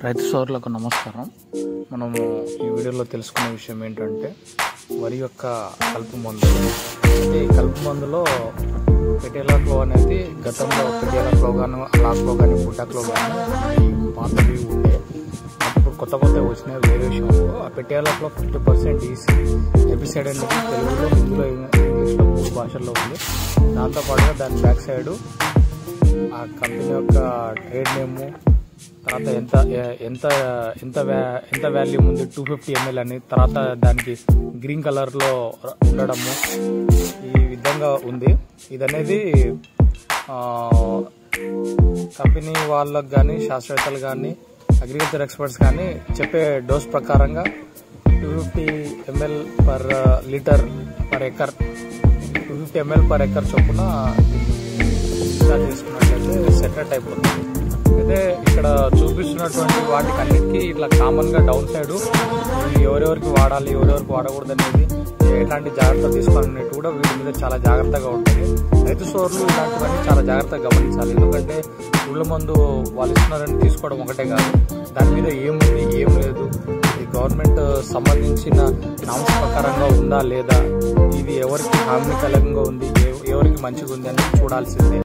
రైతు సోదరులకు నమస్కారం. మనము ఈ వీడియోలో తెలుసుకునే విషయం ఏంటంటే వరి యొక్క కలుపు మందు. అయితే ఈ కలుపు మందులో పెటేలాక్లో అనేది గతంలో పెటేలాక్లో కానీ అలాక్లో కానీ బుటాక్లో కానీ పాతవి ఉండే, ఇప్పుడు కొత్త వచ్చినాయి వేరియేషన్లో. ఆ పెటేలాక్లో 50% ఈసీ ఎపిసైడ్ అనేది తెలుగులో, హిందీలో, ఇంగ్లీష్లో 3 భాషల్లో ఉంది. దాంతోపాటుగా దాని బ్యాక్ సైడు ఆ కంపెనీ యొక్క ట్రేడ్ నేము, తర్వాత ఎంత వాల్యూమ్ ఉంది 250 ml అని, తర్వాత దానికి గ్రీన్ కలర్లో ఉండడము, ఈ విధంగా ఉంది. ఇదనేది కంపెనీ వాళ్ళకు కానీ, శాస్త్రవేత్తలు కానీ, అగ్రికల్చర్ ఎక్స్పర్ట్స్ కానీ చెప్పే డోస్ ప్రకారంగా 250 ml per litre per acre, 250 ml per acre చొప్పున చేసుకున్నట్లయితే సెటరేట్ అయిపోతుంది. అయితే ఇక్కడ చూపిస్తున్నటువంటి వాటికి అన్నిటికీ ఇట్లా కామన్గా డౌన్ సైడ్ ఎవరెవరికి వాడాలి, ఎవరెవరికి వాడకూడదు అనేది, ఎలాంటి జాగ్రత్త తీసుకోవాలనేది కూడా వీటి మీద చాలా జాగ్రత్తగా ఉంటుంది. రైతు సోదరులు ఇలాంటివన్నీ చాలా జాగ్రత్తగా గమనించాలి. ఎందుకంటే పుల్ల మందు వాళ్ళు ఇస్తున్నారని తీసుకోవడం ఒకటే కాదు, దాని మీద ఏముంది ఏం లేదు, ఇది గవర్నమెంట్ సంబంధించిన నామ్స్ ప్రకారంగా ఉందా లేదా, ఇది ఎవరికి హానికరంగా ఉంది, ఎవరికి మంచిగా ఉంది అని చూడాల్సిందే.